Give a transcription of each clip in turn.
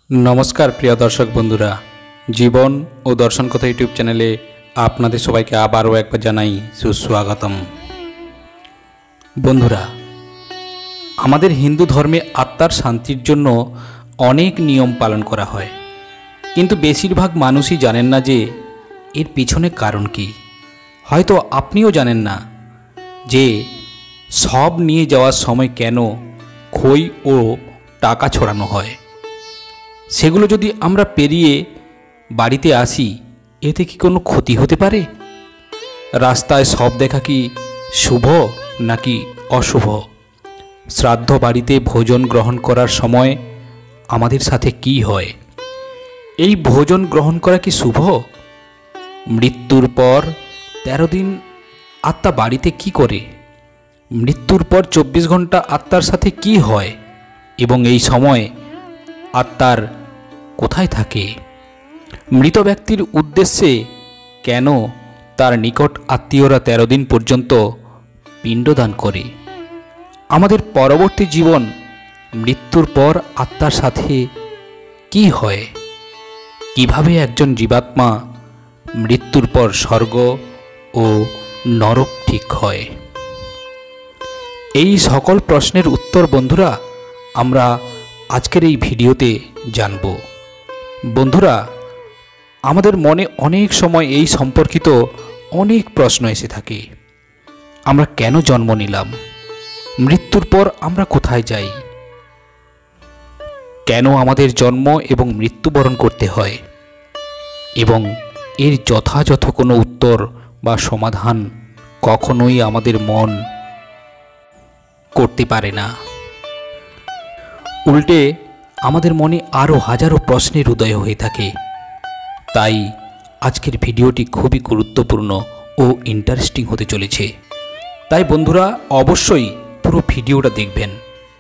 नमस्कार प्रिय दर्शक बंधुरा जीवन और दर्शन कथा यूट्यूब चैनेले आपनादेर सबाइके आबारो एकबार जानाई सुस्वागतम। बंधुरा आमादेर हिंदू धर्मे आत्मार शांतिर जन्य अनेक नियम पालन करा हय, किन्तु बेशिरभाग मानुषई जानेन ना जे एर पिछने कारण कि। हयतो आपनिओ जानेन ना जे सब निये जाওয়ার समय केन खई ओ टाका छड़ानो हय। সেগুলো যদি আমরা পেরিয়ে বাড়িতে আসি এতে কি কোনো ক্ষতি হতে পারে? রাস্তায় সব দেখা কি শুভ নাকি অশুভ? শ্রাদ্ধ বাড়িতে ভোজন গ্রহণ করার সময় আমাদের সাথে কি হয়? এই ভোজন গ্রহণ করা কি শুভ? মৃত্যুর পর 13 দিন আত্মা বাড়িতে কি করে? মৃত্যুর পর 24 ঘন্টা আত্মার সাথে কি হয় এবং এই সময় आत्मार कोथाय थाके? मृत व्यक्तिर उद्देश्ये केन तार निकट आत्मीयरा 13 दिन पर्यन्त पिंडदान करे? आमादेर परवर्ती जीवन मृत्युर पर आत्मार साथे कि हय? किभाबे एकजन जीवात्मा मृत्युर पर स्वर्ग ओ नरक ठीक हय? এই সকল প্রশ্নের উত্তর বন্ধুরা আমরা आजकेर এই ভিডিওতে জানব। বন্ধুরা আমাদের মনে অনেক সময় এই সম্পর্কিত অনেক প্রশ্ন এসে থাকে। আমরা কেন জন্ম নিলাম? মৃত্যুর পর আমরা কোথায় যাই? কেন আমাদের জন্ম এবং মৃত্যুবরণ করতে হয়? এবং এর যথাযথ কোনো উত্তর বা সমাধান কখনোই আমাদের মন করতে পারে না। उल्टे आमादेर मने आरो हजारों प्रश्नेर उदय हये थाके। ताई आजकेर भिडियोटी खूबई गुरुत्वपूर्ण और इंटारेस्टिंग होते चलेछे। ताई बंधुरा अवश्यई पुरो भिडियोटा देखबेन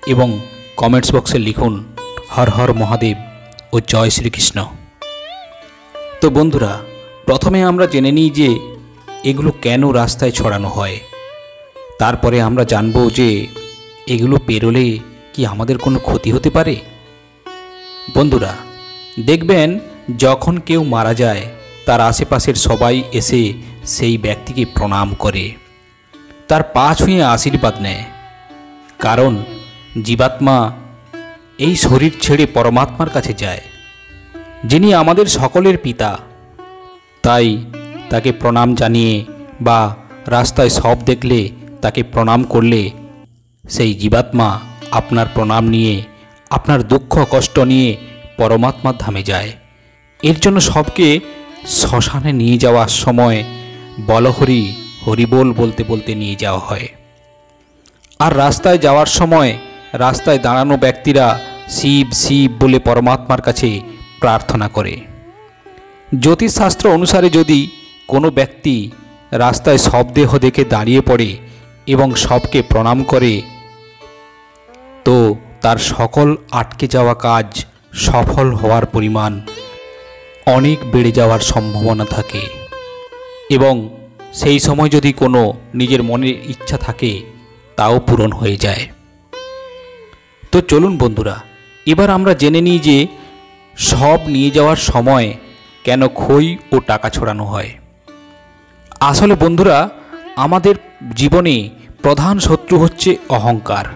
एवं कमेंट्स बक्से लिखुन हर हर महादेव और जय श्रीकृष्ण। तो बंधुरा प्रथमे आमरा जेने निई जे एगुलो केन रास्ताय छड़ानो हय, तारपरे आमरा जानबो जे एगुलो पेरोले कि आमादेर कोनो क्षति होते पारे। बंधुरा देखबेन जखन केउ मारा जाय तार आशेपाशेर सबाई एसे सेई व्यक्तिके प्रणाम करे, तार पा छुঁয়ে आशीर्वाद नेয়, कारण जीवात्मा এই शरीर छेड़े परमात्मार काछे जाय जिनि आमादेर सकलेर पिता। ताई ताके प्रणाम जानिए बा रास्ताय सब देखले ताके प्रणाम करले सेई जीवात्मा आपनार प्रणाम निये आपनार दुख कष्ट निये परमात्मार धामे जाए। एर जन्य सबके श्मशाने निये जाওয়ার समय बलहरि हरिबोल बोलते बोलते निये जाওয়া হয়। আর রাস্তায় যাওয়ার সময় রাস্তায় দাঁড়ানো ব্যক্তিরা শিব শিব বলে परमात्मार কাছে प्रार्थना करे। ज्योतिष शास्त्र अनुसारे यदि कोनो व्यक्ति रास्ताय शबदेह देखे दाड़िये पड़े एवं सबके प्रणाम करे तो तार सकल आटके जावा काज सफल होवार परिमाण अनेक बेड़े जावार सम्भावना थाके एवं सेई समय यदि कोनो निजेर मनेर इच्छा थाके ताओ पूरण हये जाय। तो चलुन बंधुरा एबार आमरा जेने निई जे सब निये जावार समय केन खई ओ टाका छड़ानो हय। आसले बंधुरा आमादेर जीवने प्रधान शत्रु हच्छे अहंकार।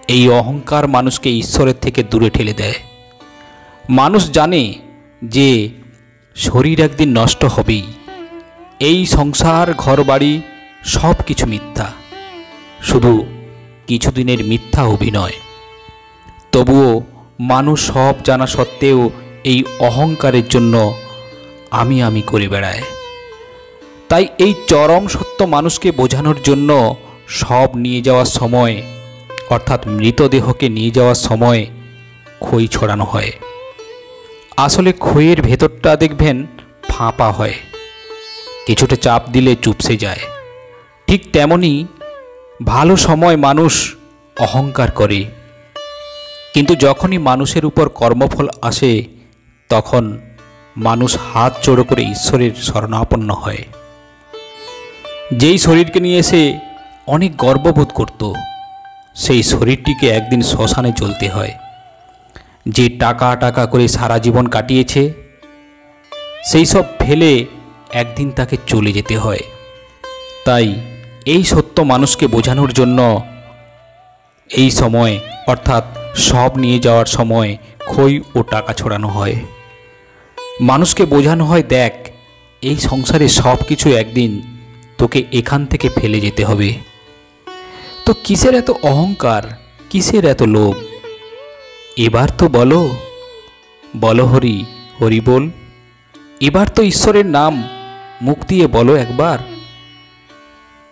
এই অহংকার মানুষকে ঈশ্বরের থেকে দূরে ঠেলে দেয়। মানুষ জানে যে শরীর একদিন নষ্ট হবেই, এই সংসার ঘরবাড়ি সব কিছু মিথ্যা, শুধু কিছুদিনের মিথ্যা অভিনয়। তবুও মানুষ সব জানা সত্ত্বেও এই অহংকারের জন্য আমি আমি করে বেড়ায়। তাই এই চরম সত্য মানুষকে বোঝানোর জন্য সব নিয়ে যাওয়ার সময় अर्थात मृतदेह के निये जाওয়ার समय खई छड़ानो हय। आसले खइয়ের भेतरटा देखबेन फाँपा हय, किछुटा चाप दिले चुपसे जाए। ठीक तेमोनी भालो समय मानुष अहंकार करे, किन्तु जखोनी मानुषेर उपर कर्मफल आसे तखन मानुष हाथ जोड़ो करे ईश्वरेर शरणापन्न हय। जेई शरीरके निये से अनेक गर्वबोध करतो সেই শরীরটিকে একদিন শ্মশানে চলতে হয়। যে টাকা টাকা করে সারা জীবন কাটিয়েছে, সেই সব ফেলে একদিন তাকে চলে যেতে হয়। তাই এই সত্য মানুষকে বোঝানোর জন্য এই সময় অর্থাৎ সব নিয়ে যাওয়ার সময় খই ও টাকা ছড়ানো হয়। মানুষকে বোঝানো হয়, দেখ এই সংসারে সব কিছু একদিন তোকে এখান থেকে ফেলে যেতে হবে। তো কিসের এত অহংকার, কিসের এত লোভ? এবার তো বলো, বলো হরি হরি বল। এবার তো ঈশ্বরের নাম মুখ দিয়ে বলো একবার।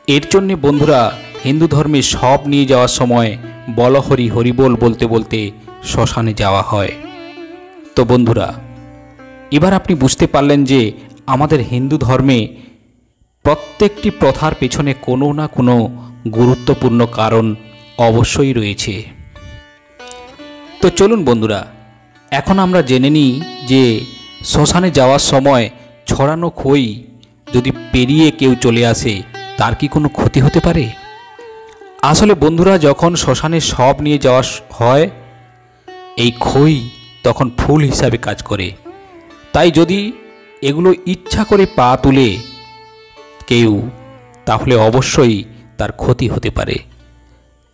এর জন্যে বন্ধুরা হিন্দু ধর্মে সব নিয়ে যাওয়ার সময় বল হরি হরি বল বলতে বলতে শ্মশানে যাওয়া হয়। তো বন্ধুরা, এবার আপনি বুঝতে পারলেন যে আমাদের হিন্দু ধর্মে প্রত্যেকটি প্রথার পেছনে কোনো না কোনো গুরুত্বপূর্ণ কারণ অবশ্যই রয়েছে। তো চলুন বন্ধুরা, এখন আমরা জেনে নিই যে শ্মশানে যাওয়ার সময় ছড়ানো খই যদি পেরিয়ে কেউ চলে আসে তার কি কোনো ক্ষতি হতে পারে? আসলে বন্ধুরা, যখন শ্মশানে সব নিয়ে যাওয়া হয়, এই খই তখন ফুল হিসাবে কাজ করে। তাই যদি এগুলো ইচ্ছা করে পা তুলে কেউ, তাহলে অবশ্যই তার ক্ষতি হতে পারে।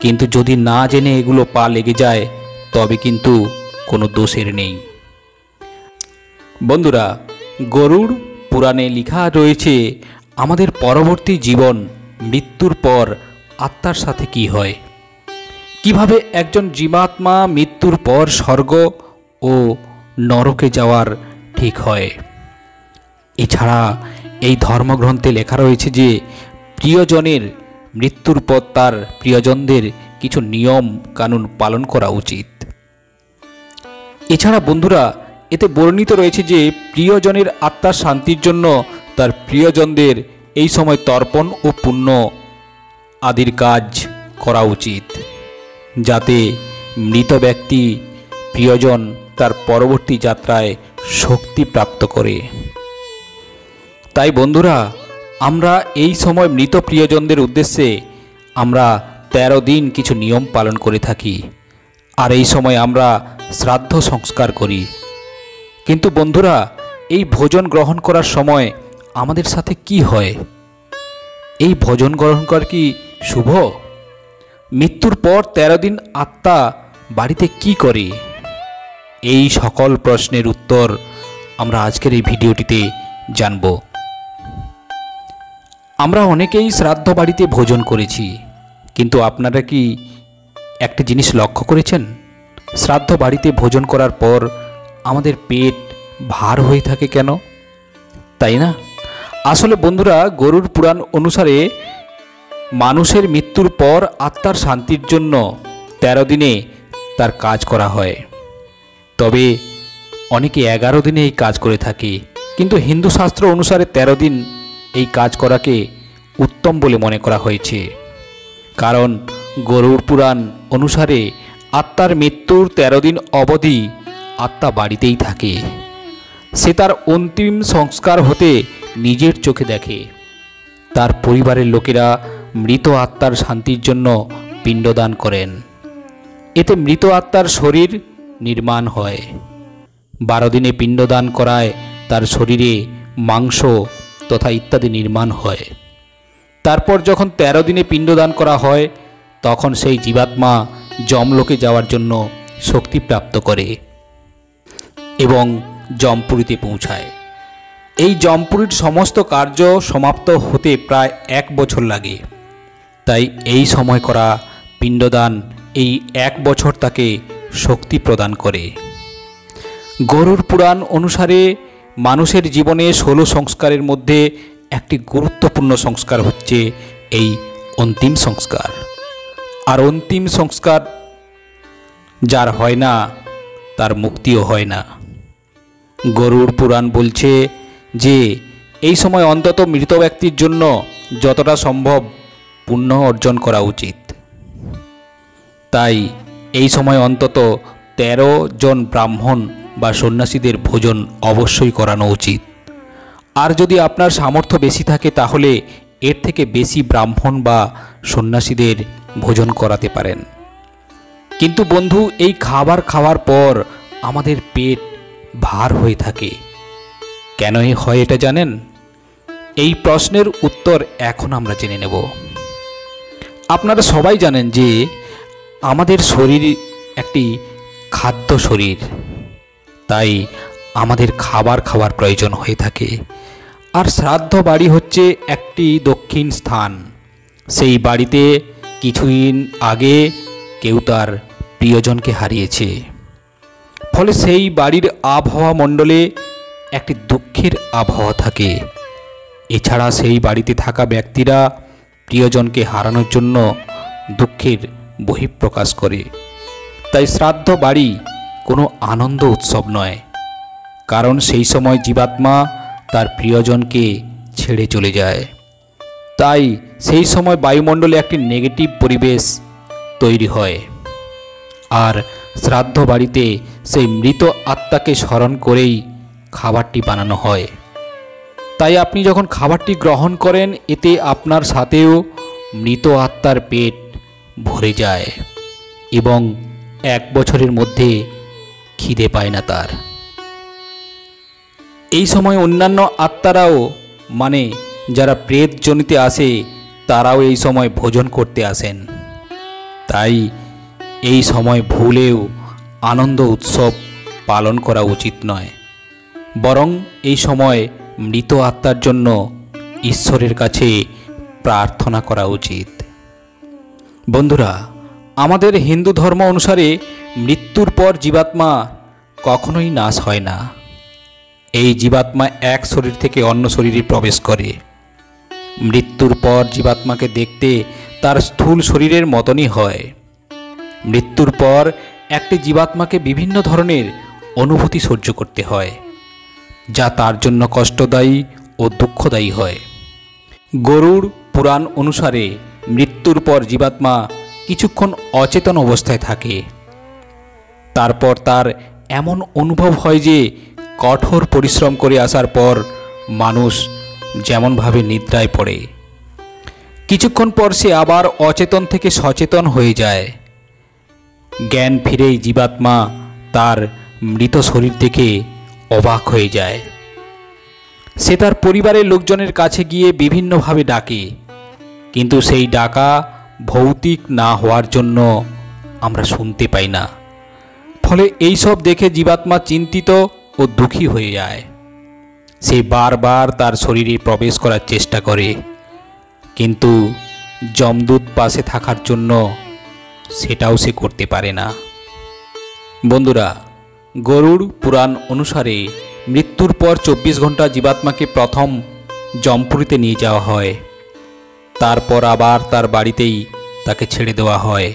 কিন্তু যদি না জেনে এগুলো পা লেগে যায় তবে কিন্তু কোনো দোষের নেই। বন্ধুরা, গরুড় পুরাণে লেখা রয়েছে আমাদের পরবর্তী জীবন মৃত্যুর পর আত্মার সাথে কি হয়, কিভাবে একজন জীবাত্মা মৃত্যুর পর স্বর্গ ও নরকে যাওয়ার ঠিক হয়। এছাড়া এই ধর্মগ্রন্থে লেখা রয়েছে যে প্রিয়জনের মৃত্যুর পর তার প্রিয়জনদের কিছু নিয়ম কানুন পালন করা উচিত। এছাড়া বন্ধুরা, এতে বর্ণিত রয়েছে যে প্রিয়জনের আত্মার শান্তির জন্য তার প্রিয়জনদের এই সময় তর্পণ ও পুণ্য আদির কাজ করা উচিত, যাতে মৃত ব্যক্তি প্রিয়জন তার পরবর্তী যাত্রায় শক্তি প্রাপ্ত করে। তাই বন্ধুরা, আমরা এই সময় মৃত প্রিয়জনদের উদ্দেশ্যে আমরা 13 দিন কিছু নিয়ম পালন করে থাকি, আর এই সময় আমরা শ্রাদ্ধ সংস্কার করি। কিন্তু বন্ধুরা, এই ভোজন গ্রহণ করার সময় আমাদের সাথে কি হয়? এই ভোজন গ্রহণ করা কি শুভ? মৃত্যুর পর 13 দিন আত্মা বাড়িতে কি করে? এই সকল প্রশ্নের উত্তর আমরা আজকের এই ভিডিওটিতে জানব। আমরা অনেকেই শ্রাদ্ধ বাড়িতে ভোজন করেছি, কিন্তু আপনারা কি একটা জিনিস লক্ষ্য করেছেন? শ্রাদ্ধ বাড়িতে ভোজন করার পর আমাদের পেট ভার হয়ে থাকে কেন, তাই না? আসলে বন্ধুরা, গরুড় পুরাণ অনুসারে মানুষের মৃত্যুর পর আত্মার শান্তির জন্য 13 দিনে তার কাজ করা হয়। তবে অনেকে 11 দিনে এই কাজ করে থাকে, কিন্তু হিন্দু শাস্ত্র অনুসারে 13 দিন এই কাজ করাকে উত্তম বলে মনে করা হয়েছে। কারণ গরুড় পুরাণ অনুসারে আত্মার মৃত্যুর 13 দিন অবধি আত্মা বাড়িতেই থাকে। সে তার অন্তিম সংস্কার হতে নিজের চোখে দেখে। তার পরিবারের লোকেরা মৃত আত্মার শান্তির জন্য পিণ্ডদান করেন। এতে মৃত আত্মার শরীর নির্মাণ হয়। 12 দিনে পিণ্ডদান করায় তার শরীরে মাংস তথা ইত্যাদি নির্মাণ হয়। তারপর যখন 13 দিনে পিণ্ডদান করা হয়, তখন সেই জীবাত্মা যমলোকে যাওয়ার জন্য শক্তি প্রাপ্ত করে এবং যমপুরীতে পৌঁছায়। এই যমপুরীর সমস্ত কার্য সমাপ্ত হতে প্রায় 1 বছর লাগে। তাই এই সময় করা পিণ্ডদান এই 1 বছর তাকে শক্তি প্রদান করে। গরুড় পুরাণ অনুসারে মানুষের জীবনে 16 সংস্কারের মধ্যে একটি গুরুত্বপূর্ণ সংস্কার হচ্ছে এই অন্তিম সংস্কার। আর অন্তিম সংস্কার যার হয় না, তার মুক্তিও হয় না। গরুড় পুরাণ বলছে যে এই সময় অন্তত মৃত ব্যক্তির জন্য যতটা সম্ভব পুণ্য অর্জন করা উচিত। তাই এই সময় অন্তত 13 জন ব্রাহ্মণ বা সন্ন্যাসীদের ভোজন অবশ্যই করানো উচিত। আর যদি আপনার সামর্থ্য বেশি থাকে তাহলে এর থেকে বেশি ব্রাহ্মণ বা সন্ন্যাসীদের ভোজন করাতে পারেন। কিন্তু বন্ধু, এই খাবার খাওয়ার পর আমাদের পেট ভার হয়ে থাকে। কেন হয় এটা জানেন? এই প্রশ্নের উত্তর এখন আমরা জেনে নেব। আপনারা সবাই জানেন যে আমাদের শরীর একটি খাদ্য শরীর, তাই আমাদের খাবার খাওয়ার প্রয়োজন হয়ে থাকে। আর শ্রাদ্ধ বাড়ি হচ্ছে একটি দক্ষিণ স্থান। সেই বাড়িতে কিছুদিন আগে কেউ তার প্রিয়জনকে হারিয়েছে, ফলে সেই বাড়ির আবহাওয়া মণ্ডলে একটি দুঃখের আবহাওয়া থাকে। এছাড়া সেই বাড়িতে থাকা ব্যক্তিরা প্রিয়জনকে হারানোর জন্য দুঃখের বহিঃপ্রকাশ করে। তাই শ্রাদ্ধ বাড়ি কোনো আনন্দ উৎসব নয়, কারণ সেই সময় জীবাত্মা তার প্রিয়জনকে ছেড়ে চলে যায়। তাই সেই সময় বায়ুমণ্ডলে একটি নেগেটিভ পরিবেশ তৈরি হয়। আর শ্রাদ্ধ বাড়িতে সেই মৃত আত্মাকে স্মরণ করেই খাবারটি বানানো হয়। তাই আপনি যখন খাবারটি গ্রহণ করেন, এতে আপনার সাথেও মৃত আত্মার পেট ভরে যায় এবং 1 বছরের মধ্যে খিদে পায় না তার। এই সময় অন্যান্য আত্মারাও, মানে যারা প্রেত জনিতে আসে, তারাও এই সময় ভোজন করতে আসেন। তাই এই সময় ভুলেও আনন্দ উৎসব পালন করা উচিত নয়, বরং এই সময় মৃত আত্মার জন্য ঈশ্বরের কাছে প্রার্থনা করা উচিত। বন্ধুরা, আমাদের হিন্দু ধর্ম অনুসারে মৃত্যুর পর জীবাত্মা কখনোই নাশ হয় না। এই জীবাত্মা এক শরীর থেকে অন্য শরীরে প্রবেশ করে। মৃত্যুর পর জীবাত্মাকে দেখতে তার স্থূল শরীরের মতনই হয়। মৃত্যুর পর একটি জীবাত্মাকে বিভিন্ন ধরনের অনুভূতি সহ্য করতে হয়, যা তার জন্য কষ্টদায়ী ও দুঃখদায়ী হয়। গরুড় পুরাণ অনুসারে মৃত্যুর পর জীবাত্মা কিছুক্ষণ অচেতন অবস্থায় থাকে। তারপর তার এমন অনুভব হয় যে কঠোর পরিশ্রম করে আসার পর মানুষ যেমনভাবে নিদ্রায় পড়ে, কিছুক্ষণ পর সে আবার অচেতন থেকে সচেতন হয়ে যায়। জ্ঞান ফিরেই জীবাত্মা তার মৃত শরীর দেখে অবাক হয়ে যায়। সে তার পরিবারের লোকজনের কাছে গিয়ে বিভিন্নভাবে ডাকে, কিন্তু সেই ডাকা ভৌতিক না হওয়ার জন্য আমরা শুনতে পাই না। ফলে এই সব দেখে জীবাত্মা চিন্তিত ও দুঃখী হয়ে যায়। সে বারবার তার শরীরে প্রবেশ করার চেষ্টা করে, কিন্তু যমদূত পাশে থাকার জন্য সেটাও সে করতে পারে না। বন্ধুরা, গরুড় পুরাণ অনুসারে মৃত্যুর পর 24 ঘন্টা জীবাত্মাকে প্রথম যমপুরীতে নিয়ে যাওয়া হয়। তারপর আবার তার বাড়িতেই তাকে ছেড়ে দেওয়া হয়।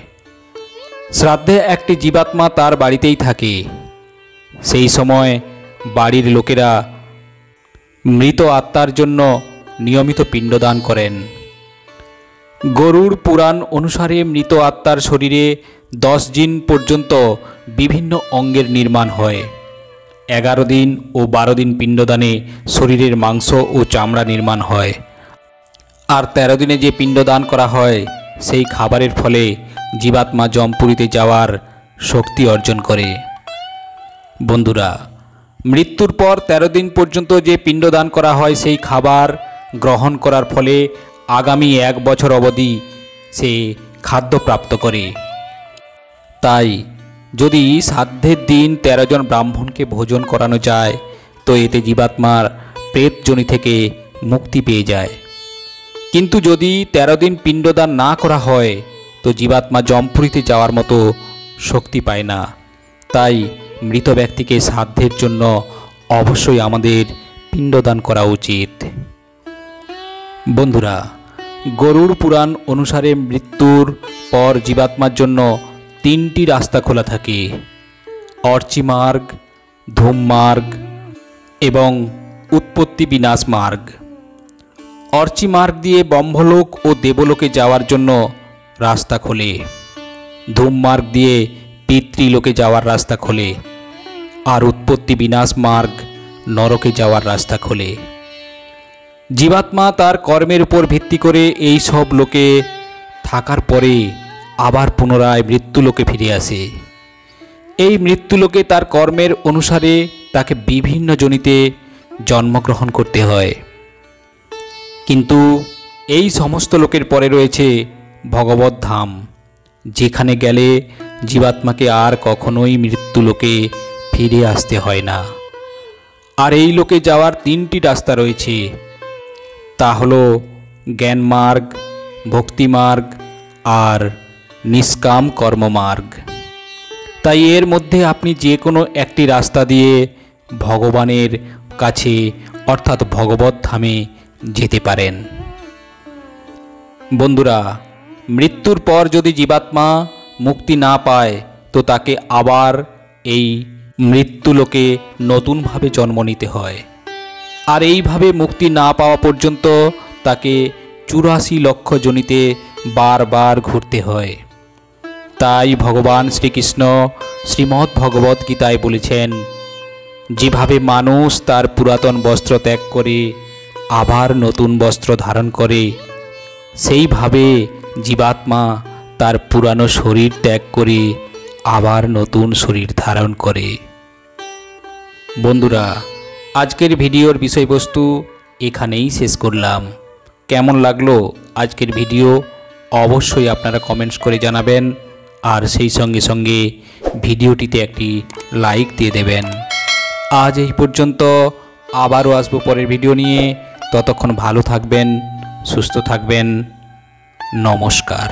শ্রাদ্ধে একটি জীবাত্মা তার বাড়িতেই থাকে। সেই সময় বাড়ির লোকেরা মৃত আত্মার জন্য নিয়মিত পিণ্ডদান করেন। গরুড় পুরাণ অনুসারে মৃত আত্মার শরীরে 10 দিন পর্যন্ত বিভিন্ন অঙ্গের নির্মাণ হয়। 11 দিন ও 12 দিন পিণ্ডদানে শরীরের মাংস ও চামড়া নির্মাণ হয়। আর 13 দিনে যে পিণ্ডদান করা হয়, সেই খাবারের ফলে জীবাত্মা যমপুরীতে যাওয়ার শক্তি অর্জন করে। বন্ধুরা, মৃত্যুর পর 13 দিন পর্যন্ত যে পিণ্ডদান করা হয়, সেই খাবার গ্রহণ করার ফলে আগামী 1 বছর অবধি সে খাদ্য প্রাপ্ত করে। তাই যদি শ্রাদ্ধের দিন 13 জন ব্রাহ্মণকে ভোজন করানো যায়, তো এতে জীবাত্মার প্রেতজনি থেকে মুক্তি পেয়ে যায়। কিন্তু যদি 13 দিন পিণ্ডদান না করা হয়, তো জীবাত্মা যমপুরীতে যাওয়ার মতো শক্তি পায় না। তাই মৃত ব্যক্তিকে শ্রাদ্ধের জন্য অবশ্যই আমাদের পিণ্ডদান করা উচিত। বন্ধুরা, গরুড় পুরাণ অনুসারে মৃত্যুর পর জীবাত্মার জন্য 3টি রাস্তা খোলা থাকে: অর্চি মার্গ, ধূম মার্গ এবং উৎপত্তি বিনাশ মার্গ। অর্চি মার্গ দিয়ে ব্রহ্মলোক ও দেবলোকে যাওয়ার জন্য রাস্তা খোলে। ধূম মার্গ দিয়ে পিতৃলোকে যাওয়ার রাস্তা খোলে। আর উৎপত্তি বিনাশ মার্গ নরকে যাওয়ার রাস্তা খোলে। জীবাত্মা তার কর্মের উপর ভিত্তি করে এই সব লোকে থাকার পরে আবার পুনরায় মৃত্যুলোকে ফিরে আসে। এই মৃত্যুলোকে তার কর্মের অনুসারে তাকে বিভিন্ন যোনিতে জন্মগ্রহণ করতে হয়। কিন্তু এই সমস্ত লোকের পরে রয়েছে ভগবত ধাম, যেখানে গেলে জীবাত্মাকে আর কখনোই মৃত্যুলোকে ফিরে আসতে হয় না। আর এই লোকে যাওয়ার তিনটি রাস্তা রয়েছে, তা হলো জ্ঞানমার্গ, ভক্তিমার্গ আর নিষ্কাম কর্মমার্গ। তাই এর মধ্যে আপনি যে কোনো একটি রাস্তা দিয়ে ভগবানের কাছে অর্থাৎ ভগবত ধামে যেতে পারেন। বন্ধুরা, মৃত্যুর পর যদি জীবাত্মা মুক্তি না পায় তো তাকে আবার এই মৃত্যুলোকে নতুনভাবে জন্ম নিতে হয়। আর এইভাবে মুক্তি না পাওয়া পর্যন্ত তাকে 84 লক্ষ যোনিতে বারবার ঘুরতে হয়। তাই ভগবান শ্রীকৃষ্ণ শ্রীমদ্ ভগবত গীতায় বলেছেন, যেভাবে মানুষ তার পুরাতন বস্ত্র ত্যাগ করে আবার নতুন বস্ত্র ধারণ করে, সেইভাবে জীবাত্মা তার পুরানো শরীর ত্যাগ করে আবার নতুন শরীর ধারণ করে। বন্ধুরা, আজকের ভিডিওর বিষয়বস্তু এখানেই শেষ করলাম। কেমন লাগলো আজকের ভিডিও অবশ্যই আপনারা কমেন্টস করে জানাবেন, আর সেই সঙ্গে সঙ্গে ভিডিওটিতে একটি লাইক দিয়ে দেবেন। আজ এই পর্যন্ত, আবারও আসবো পরের ভিডিও নিয়ে। ততক্ষণ ভালো থাকবেন, সুস্থ থাকবেন। নমস্কার।